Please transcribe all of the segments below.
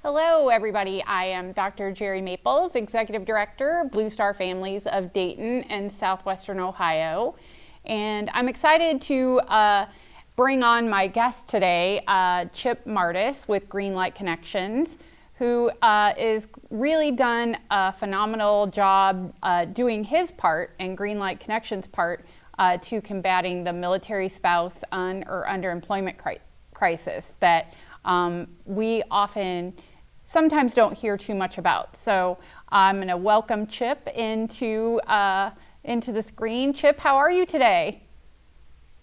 Hello, everybody. I am Dr. Geri Maples, Executive Director, Blue Star Families of Dayton and Southwestern Ohio. And I'm excited to bring on my guest today, Chip Mardis with Greenlight Connections, who is really done a phenomenal job doing his part and Greenlight Connections' part to combating the military spouse or underemployment crisis that we sometimes don't hear too much about. So I'm going to welcome Chip into the screen. Chip, how are you today?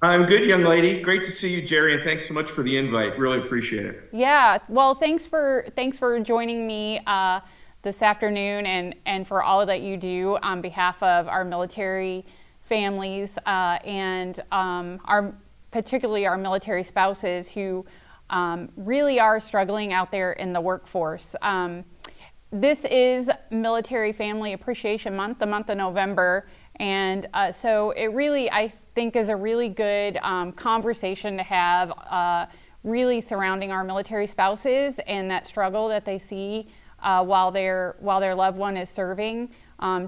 I'm good, young lady. Great to see you, Geri, and thanks so much for the invite. Really appreciate it. Yeah, well, thanks for joining me this afternoon and for all that you do on behalf of our military families and particularly our military spouses who really are struggling out there in the workforce. This is Military Family Appreciation Month, the month of November, and so it really, I think, is a really good conversation to have really surrounding our military spouses and that struggle that they see while their loved one is serving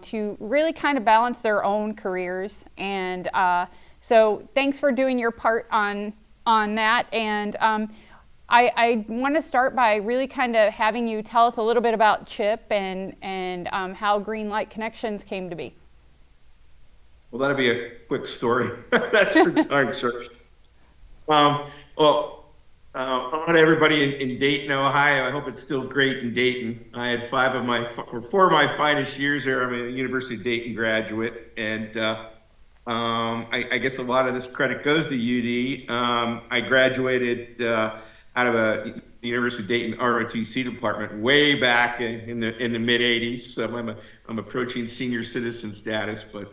to really kind of balance their own careers. And so thanks for doing your part on that. And I want to start by really kind of having you tell us a little bit about Chip and how Greenlight Connections came to be. Well, that'll be a quick story. That's for darn sure. On everybody in Dayton, Ohio, I hope it's still great in Dayton. I had four of my finest years there. I'm a University of Dayton graduate, and I guess a lot of this credit goes to UD. I graduated out of the University of Dayton ROTC department way back in the mid '80s. So I'm approaching senior citizen status, but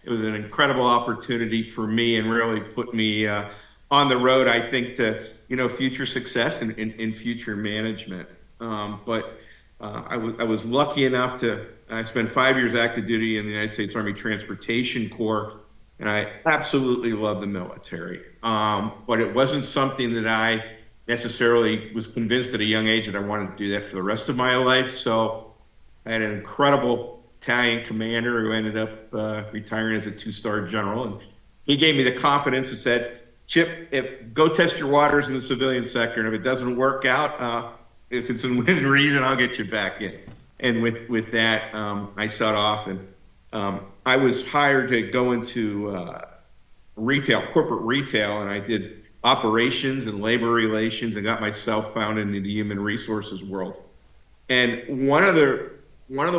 it was an incredible opportunity for me and really put me on the road, I think, to future success and future management. But I was lucky enough I spent 5 years active duty in the United States Army Transportation Corps, and I absolutely love the military. But it wasn't something that I necessarily was convinced at a young age that I wanted to do that for the rest of my life. So I had an incredible Italian commander who ended up retiring as a 2-star general. And he gave me the confidence and said, Chip, go test your waters in the civilian sector. And if it doesn't work out, if it's within reason, I'll get you back in. And with that, I set off, and I was hired to go into corporate retail, and I did operations and labor relations and got myself found into the human resources world. And one of the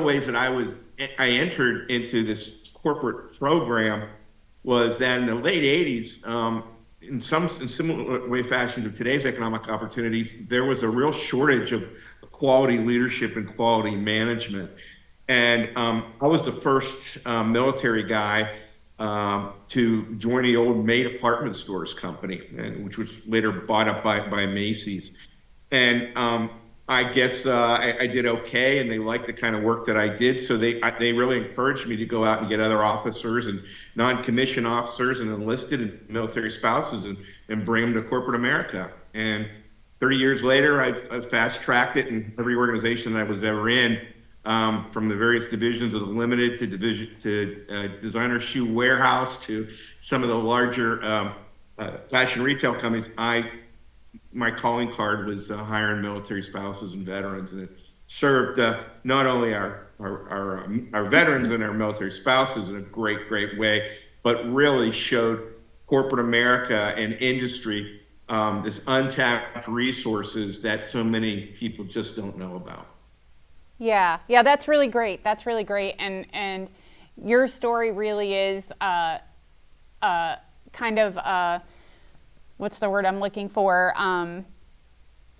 ways that I entered into this corporate program was that in the late '80s, in similar way fashions of today's economic opportunities, there was a real shortage of quality leadership and quality management. And I was the first military guy to join the old May department stores company, which was later bought up by Macy's. And I guess I did okay, and they liked the kind of work that I did. So they really encouraged me to go out and get other officers and non-commissioned officers and enlisted and military spouses and bring them to corporate America. And 30 years later, I've fast-tracked it in every organization that I was ever in. From the various divisions of the limited to designer shoe warehouse to some of the larger fashion retail companies, my calling card was hiring military spouses and veterans, and it served not only our veterans and our military spouses in a great way, but really showed corporate America and industry this untapped resources that so many people just don't know about. Yeah, that's really great. That's really great. And your story really is kind of, what's the word I'm looking for?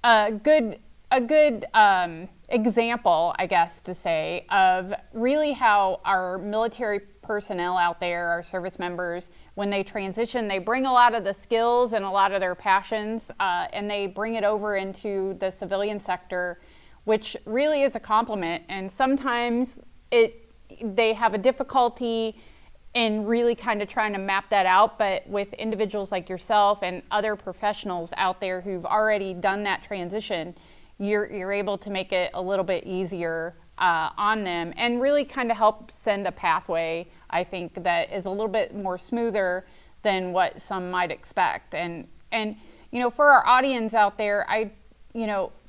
a good example, I guess, to say, of really how our military personnel out there, our service members, when they transition, they bring a lot of the skills and a lot of their passions, and they bring it over into the civilian sector, which really is a compliment. And sometimes they have a difficulty in really kind of trying to map that out, but with individuals like yourself and other professionals out there who've already done that transition, you're able to make it a little bit easier on them, and really kind of help send a pathway, I think, that is a little bit more smoother than what some might expect. And for our audience out there,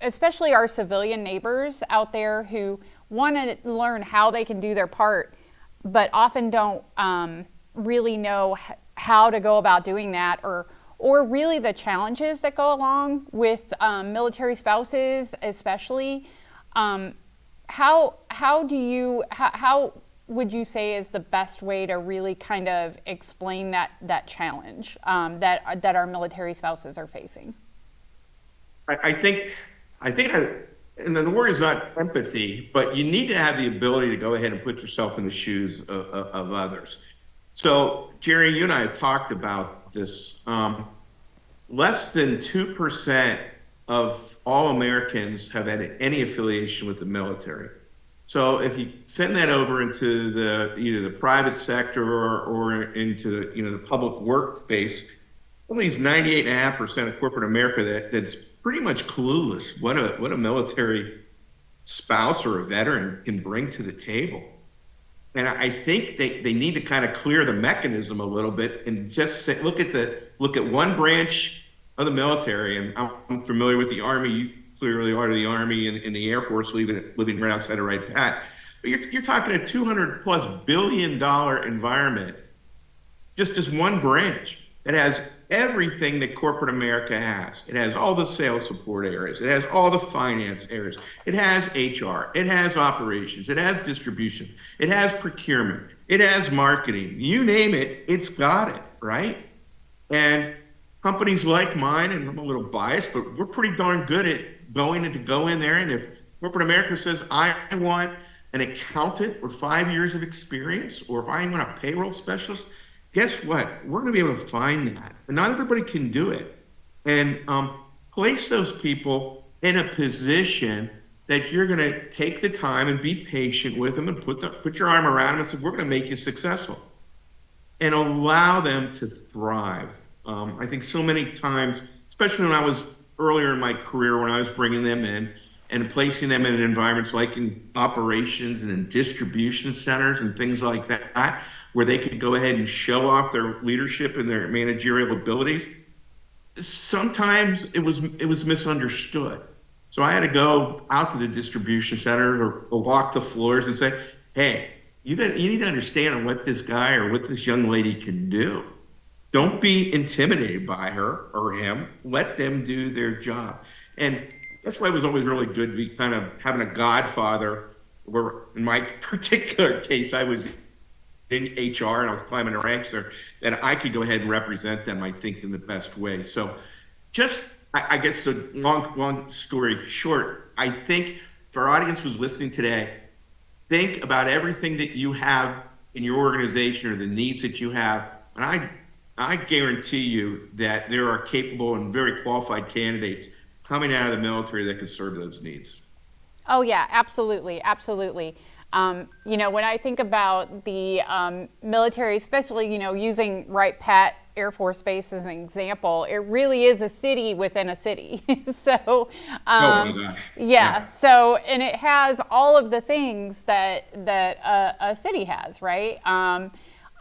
especially our civilian neighbors out there who want to learn how they can do their part, but often don't really know how to go about doing that, or really the challenges that go along with military spouses, especially. How would you say is the best way to really kind of explain that challenge that our military spouses are facing? I think, and the word is not empathy, but you need to have the ability to go ahead and put yourself in the shoes of others. So, Geri, you and I have talked about this. Less than 2% of all Americans have had any affiliation with the military. So if you send that over into either the private sector or into the public workspace, at least 98.5% of corporate America that's pretty much clueless what a military spouse or a veteran can bring to the table. And I think they need to kind of clear the mechanism a little bit and just say, look at one branch of the military. And I'm familiar with the Army. You clearly are the Army and the Air Force, living right outside of Wright Pat. But you're talking a $200+ billion environment, just as one branch that has everything that corporate America has. It has all the sales support areas. It has all the finance areas. It has HR. It has operations. It has distribution. It has procurement. It has marketing. You name it, it's got it, right? And companies like mine, and I'm a little biased, but we're pretty darn good at go in there. And if corporate America says, I want an accountant with 5 years of experience, or if I want a payroll specialist, guess what? We're going to be able to find that. But not everybody can do it. And place those people in a position that you're going to take the time and be patient with them and put your arm around them and say, we're going to make you successful. And allow them to thrive. I think so many times, especially when I was earlier in my career, when I was bringing them in and placing them in environments like in operations and in distribution centers and things like that, where they could go ahead and show off their leadership and their managerial abilities, sometimes it was misunderstood. So I had to go out to the distribution center or walk the floors and say, hey, you need to understand what this guy or what this young lady can do. Don't be intimidated by her or him. Let them do their job. And that's why it was always really good to be kind of having a godfather, where in my particular case, I was in HR and I was climbing the ranks there, that I could go ahead and represent them, I think, in the best way. So I guess the long story short, I think if our audience was listening today, think about everything that you have in your organization or the needs that you have. And I guarantee you that there are capable and very qualified candidates coming out of the military that can serve those needs. Oh yeah, absolutely, absolutely. When I think about the military, especially, using Wright Pat Air Force Base as an example, it really is a city within a city. So, oh my gosh. Yeah. So, and it has all of the things that a city has, right?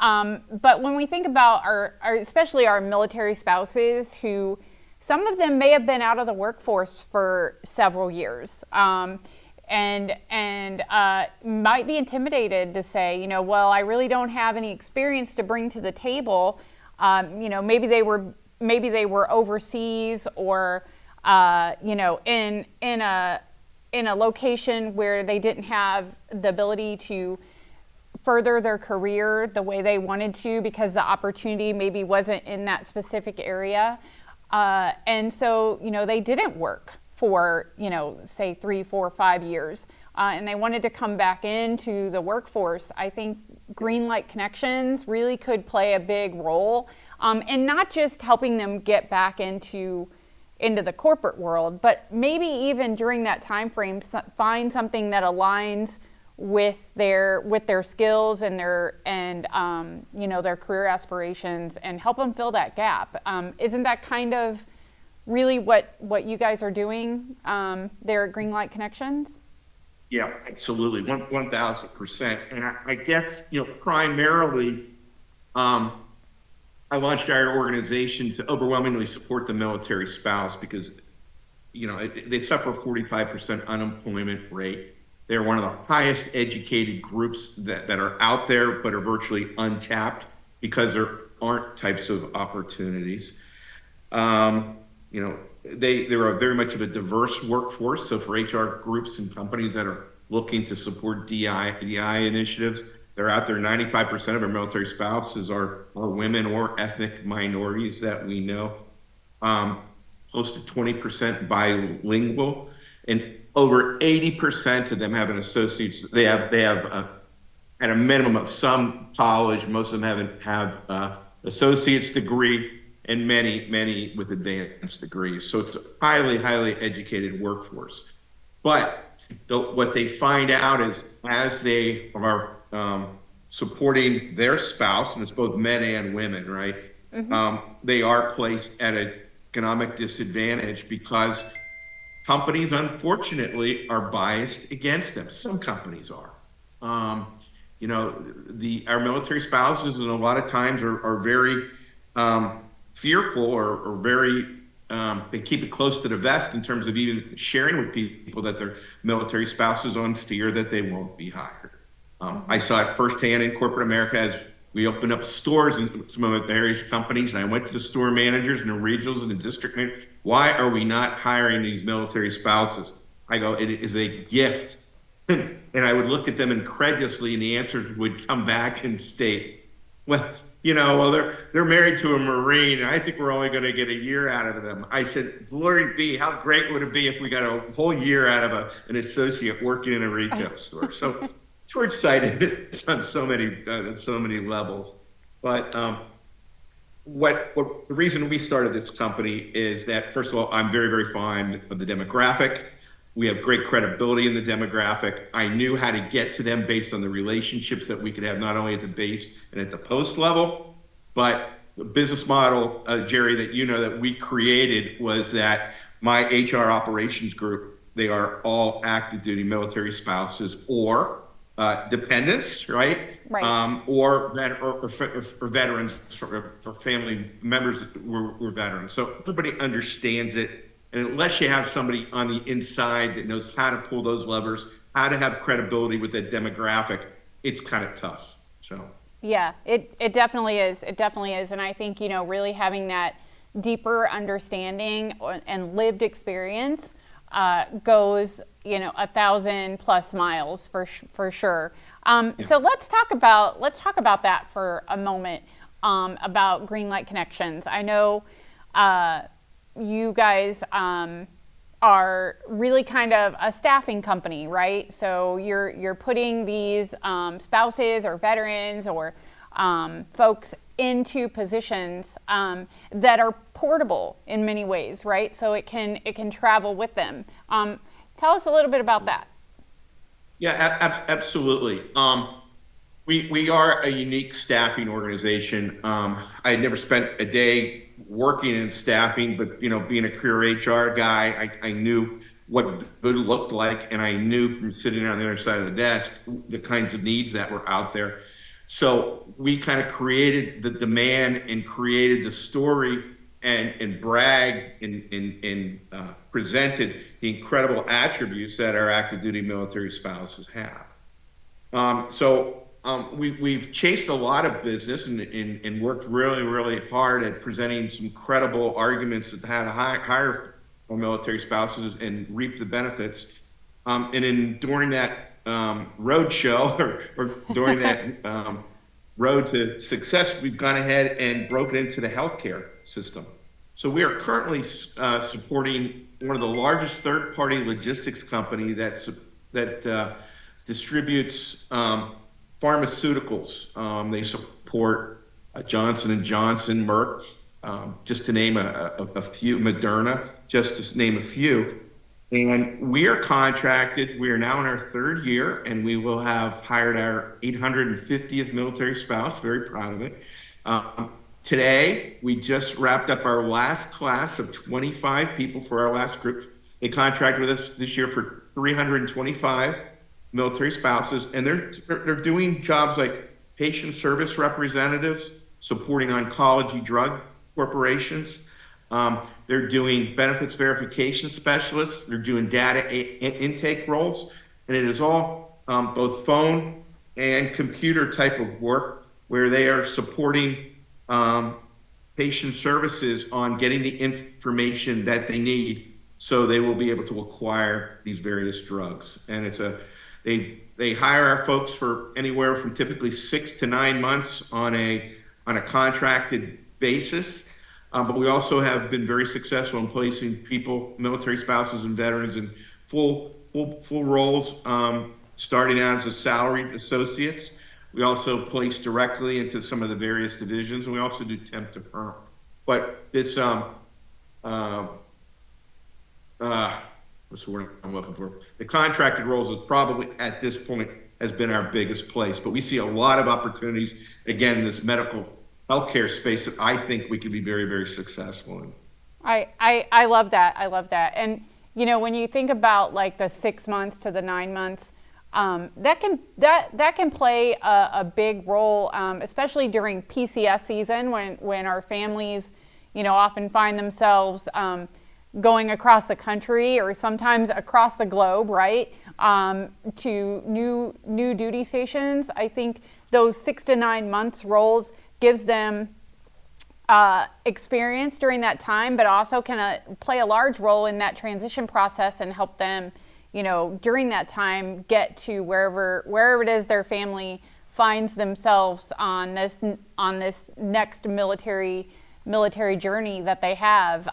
But when we think about especially our military spouses, who some of them may have been out of the workforce for several years, and might be intimidated to say, well, I really don't have any experience to bring to the table. Maybe they were overseas, or in a location where they didn't have the ability to further their career the way they wanted to, because the opportunity maybe wasn't in that specific area, and so they didn't work for, say 3, 4, 5 years, and they wanted to come back into the workforce, I think Greenlight Connections really could play a big role, and not just helping them get back into the corporate world, but maybe even during that time frame find something that aligns with their skills and their career aspirations, and help them fill that gap. Isn't that kind of really what you guys are doing there at Greenlight Connections? Yeah, absolutely, 1,000%. And I guess, primarily, I launched our organization to overwhelmingly support the military spouse because, they suffer a 45% unemployment rate. They're one of the highest educated groups that are out there, but are virtually untapped because there aren't types of opportunities. They're very much of a diverse workforce. So for HR groups and companies that are looking to support DI initiatives, they're out there. 95% of our military spouses are women or ethnic minorities that we know. Close to 20% bilingual, and over 80% of them have an associate's. They have at a minimum of some college. Most of them have associate's degree, and many with advanced degrees. So it's a highly educated workforce. But what they find out is, as they are supporting their spouse, and it's both men and women, right? Mm-hmm. They are placed at an economic disadvantage because companies, unfortunately, are biased against them. Some companies are. Our military spouses, and a lot of times are very fearful, or very they keep it close to the vest in terms of even sharing with people that they're military spouses, on fear that they won't be hired. I saw it firsthand in corporate America as we opened up stores in some of the various companies, and I went to the store managers and the regionals and the district managers. Why are we not hiring these military spouses? I go, it is a gift. And I would look at them incredulously, and the answers would come back and state, well, they're married to a Marine, and I think we're only going to get a year out of them. I said, glory be, how great would it be if we got a whole year out of an associate working in a retail store? So short-sighted on so many levels. But what the reason we started this company is that, first of all, I'm very fond of the demographic. We have great credibility in the demographic. I knew how to get to them based on the relationships that we could have, not only at the base and at the post level, but the business model, Geri, that we created was that my HR operations group, they are all active duty military spouses or dependents, right? Right. Or veterans, for family members that were veterans. So everybody understands it. And unless you have somebody on the inside that knows how to pull those levers, how to have credibility with that demographic, it's kind of tough. So yeah, it definitely is. It definitely is. And I think, really having that deeper understanding and lived experience goes, 1,000+ miles for sure. Yeah. So let's talk about that for a moment, about Greenlight Connections. I know you guys are really kind of a staffing company, right? So you're putting these spouses or veterans or folks into positions that are portable in many ways, right? So it can travel with them. Tell us a little bit about that. Yeah, absolutely. We are a unique staffing organization. I had never spent a day working in staffing, but being a career HR guy, I knew what good looked like, and I knew from sitting on the other side of the desk the kinds of needs that were out there. So we kind of created the demand and created the story and bragged and presented the incredible attributes that our active duty military spouses have. We've chased a lot of business and worked really hard at presenting some credible arguments that how to hire our military spouses and reap the benefits. During that road show or during that road to success, we've gone ahead and broken into the healthcare system. So we are currently supporting one of the largest third-party logistics company that distributes pharmaceuticals. They support Johnson and Johnson, Merck, just to name a few, Moderna, just to name a few. And we are contracted. We are now in our third year, and we will have hired our 850th military spouse. Very proud of it. Today, we just wrapped up our last class of 25 people for our last group. They contracted with us this year for 325 military spouses, and they're doing jobs like patient service representatives, supporting oncology drug corporations. They're doing benefits verification specialists. They're doing data intake roles, and it is all both phone and computer type of work where they are supporting patient services on getting the information that they need so they will be able to acquire these various drugs. And they hire our folks for anywhere from typically 6 to 9 months on a contracted basis. But we also have been very successful in placing people, military spouses and veterans, in full roles, starting out as a salaried associates. We also place directly into some of the various divisions, and we also do temp to perm. But this, what's the word I'm looking for? The contracted roles is probably at this point has been our biggest place. But we see a lot of opportunities, again, in this medical healthcare space that I think we can be very, very successful in. I love that. I love that. And, you know, when you think about like the 6 months to the 9 months, that can play a big role, especially during PCS season when our families, you know, often find themselves going across the country or sometimes across the globe, right, to new duty stations. I think those 6 to 9 months roles gives them experience during that time, but also can play a large role in that transition process and help them, you know, during that time get to wherever it is their family finds themselves on this next military journey that they have.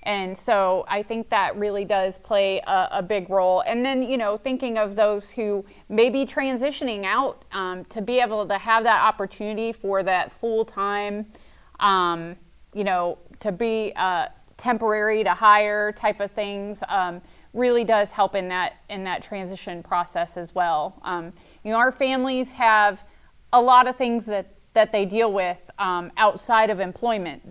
And so I think that really does play a big role. And then, you know, thinking of those who may be transitioning out, to be able to have that opportunity for that full-time, you know, to be temporary to hire type of things, really does help in that transition process as well. You know, our families have a lot of things that they deal with outside of employment.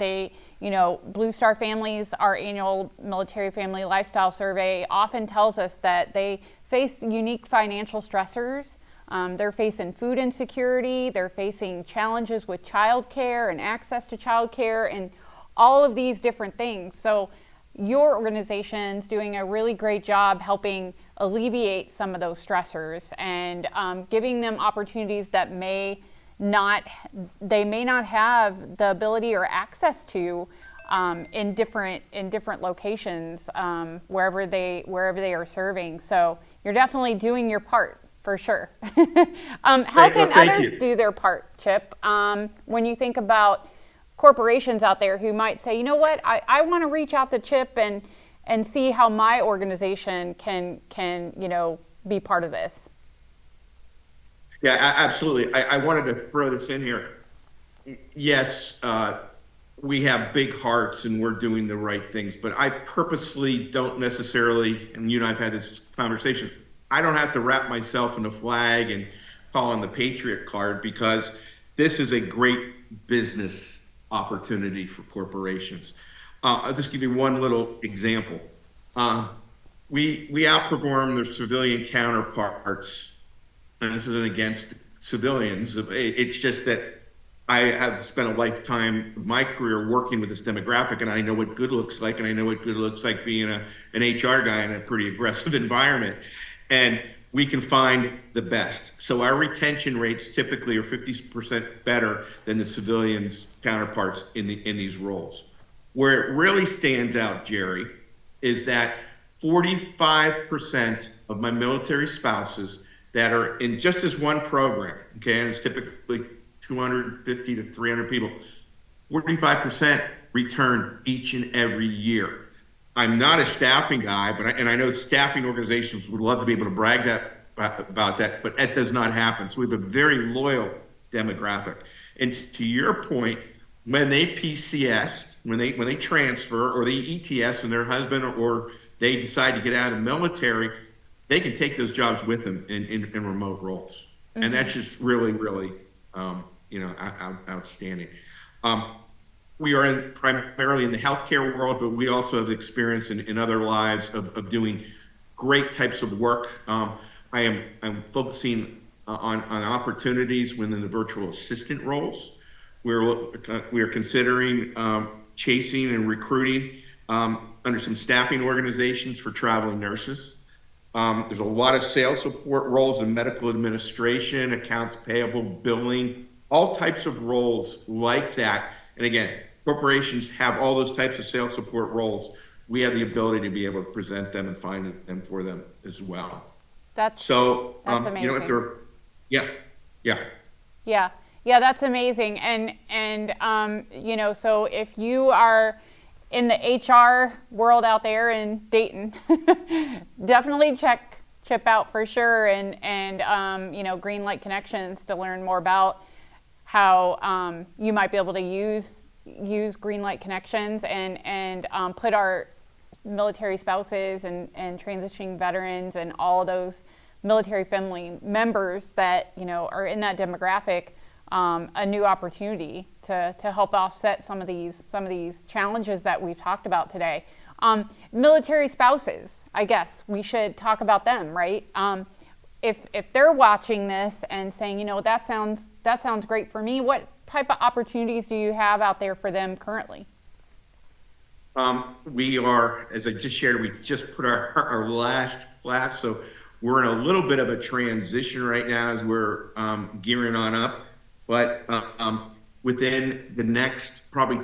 You know, Blue Star families, our annual military family lifestyle survey often tells us that they face unique financial stressors. They're facing food insecurity, they're facing challenges with childcare and access to childcare and all of these different things. So your organization's doing a really great job helping alleviate some of those stressors and giving them opportunities that they may not have the ability or access to in different locations, wherever they are serving. So you're definitely doing your part for sure. How can others do their part, Chip? When you think about corporations out there who might say, you know what, I want to reach out to Chip and see how my organization can you know, be part of this. Yeah, absolutely. I wanted to throw this in here. Yes, we have big hearts and we're doing the right things, but I purposely don't necessarily, and you and I have had this conversation, I don't have to wrap myself in a flag and call on the Patriot card because this is a great business opportunity for corporations. I'll just give you one little example. We outperform their civilian counterparts. And this isn't against civilians. It's just that I have spent a lifetime of my career working with this demographic, and I know what good looks like, and I know what good looks like being an HR guy in a pretty aggressive environment. And we can find the best. So our retention rates typically are 50% better than the civilians' counterparts in these roles. Where it really stands out, Geri, is that 45% of my military spouses that are in just this one program, okay, and it's typically 250 to 300 people, 45% return each and every year. I'm not a staffing guy, and I know staffing organizations would love to be able to brag about that, but that does not happen. So we have a very loyal demographic. And to your point, when they PCS, when they transfer, or they ETS when their husband or they decide to get out of the military, they can take those jobs with them in remote roles. Mm-hmm. And that's just really, really, outstanding. We are primarily in the healthcare world, but we also have experience in other lives of doing great types of work. I'm focusing on opportunities within the virtual assistant roles. We're considering chasing and recruiting under some staffing organizations for traveling nurses. There's a lot of sales support roles in medical administration, accounts payable, billing, all types of roles like that. And again, corporations have all those types of sales support roles. We have the ability to be able to present them and find them for them as well. That's amazing. Yeah. Yeah, that's amazing. And so if you are in the HR world out there in Dayton, definitely check Chip out for sure, and Greenlight Connections to learn more about how you might be able to use Greenlight Connections and put our military spouses and transitioning veterans and all those military family members that are in that demographic a new opportunity to help offset some of these challenges that we've talked about today. Military spouses, I guess we should talk about them, right? If they're watching this and saying, that sounds great for me, what type of opportunities do you have out there for them currently? We are, as I just shared, we just put our last class, so we're in a little bit of a transition right now as we're gearing on up. But within the next probably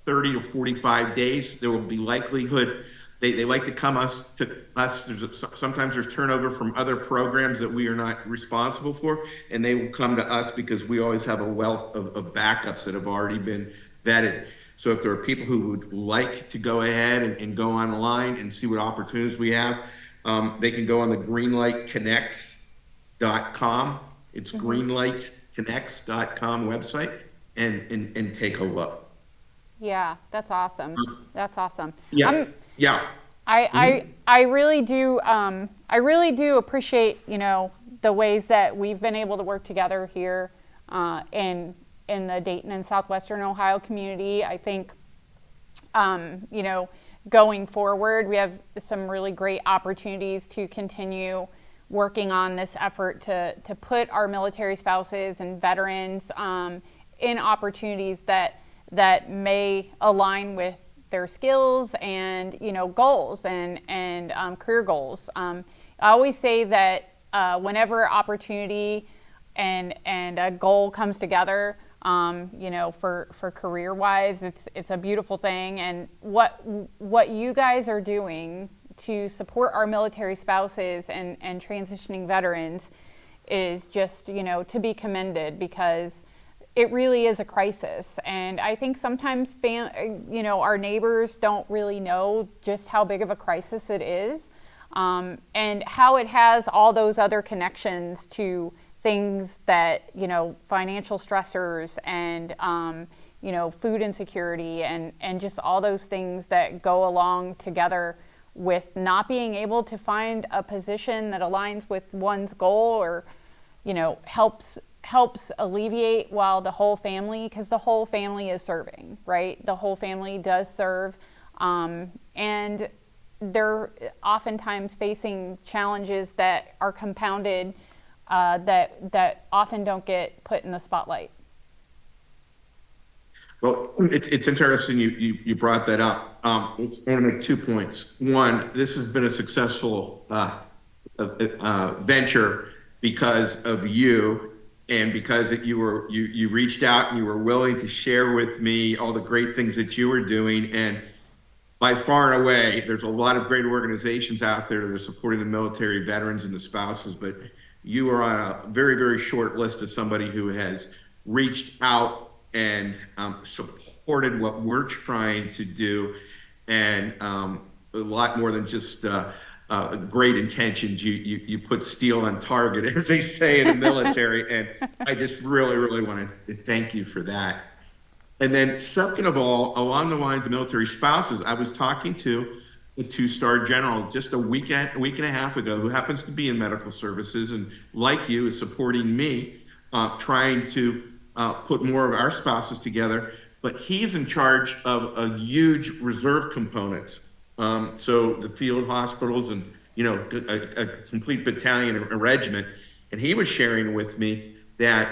30 to 45 days, there will be likelihood. They like to come to us. Sometimes there's turnover from other programs that we are not responsible for, and they will come to us because we always have a wealth of backups that have already been vetted. So if there are people who would like to go ahead and go online and see what opportunities we have, they can go on the greenlightconnects.com. It's greenlightconnects.com website and take a look. Yeah, that's awesome. That's awesome. Yeah. I really do appreciate the ways that we've been able to work together here in the Dayton and Southwestern Ohio community. I think going forward, we have some really great opportunities to continue working on this effort to put our military spouses and veterans in opportunities that may align with their skills and goals and career goals. I always say that whenever opportunity and a goal comes together, for career wise, it's a beautiful thing. And what you guys are doing to support our military spouses and transitioning veterans is just to be commended, because it really is a crisis. And I think sometimes our neighbors don't really know just how big of a crisis it is, and how it has all those other connections to things that financial stressors and food insecurity and just all those things that go along together with not being able to find a position that aligns with one's goal, or helps alleviate while the whole family, because the whole family is serving, right? The whole family does serve, and they're oftentimes facing challenges that are compounded, that often don't get put in the spotlight. Well, it's interesting you brought that up. I want to make 2 points. One, this has been a successful venture because of you, and because you reached out and you were willing to share with me all the great things that you were doing. And by far and away, there's a lot of great organizations out there that are supporting the military veterans and the spouses, but you are on a very, very short list of somebody who has reached out and supported what we're trying to do, and a lot more than just great intentions. You put steel on target, as they say in the military, and I just really, really want to thank you for that. And then, second of all, along the lines of military spouses, I was talking to a two-star general just a week and a half ago, who happens to be in medical services and, like you, is supporting me, trying to put more of our spouses together. But he's in charge of a huge reserve component. So the field hospitals and, a complete battalion and a regiment. And he was sharing with me that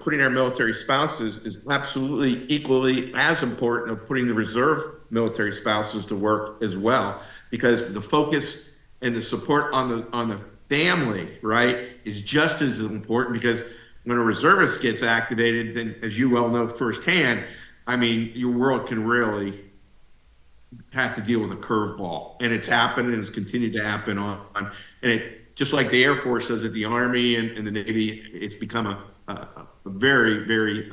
putting our military spouses is absolutely equally as important of putting the reserve military spouses to work as well, because the focus and the support on the family, right, is just as important. Because when a reservist gets activated, then, as you well know firsthand, I mean, your world can really have to deal with a curveball, and it's happened, and it's continued to happen and it, just like the Air Force does it, the Army and the Navy, it's become a very, very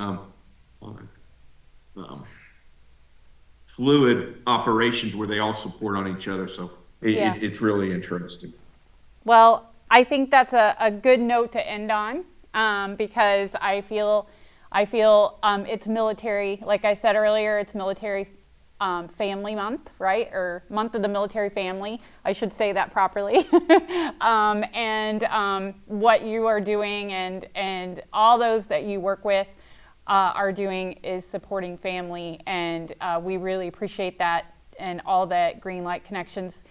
fluid operations where they all support on each other. So Yeah. it's really interesting. Well, I think that's a good note to end on, because I feel it's military. Like I said earlier, it's military family month, right? Or month of the military family. I should say that properly. And what you are doing, and all those that you work with are doing, is supporting family, and we really appreciate that, and all that Greenlight Connections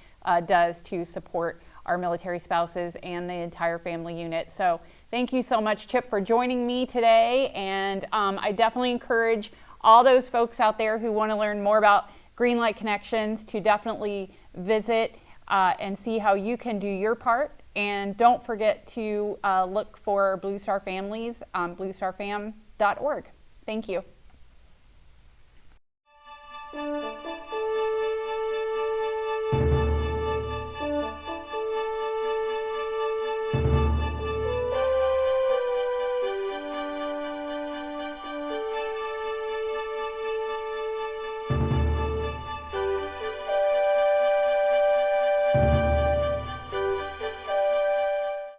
does to support our military spouses and the entire family unit. So thank you so much, Chip, for joining me today. And I definitely encourage all those folks out there who want to learn more about Greenlight Connections to definitely visit and see how you can do your part. And don't forget to look for Blue Star Families on bluestarfam.org. Thank you.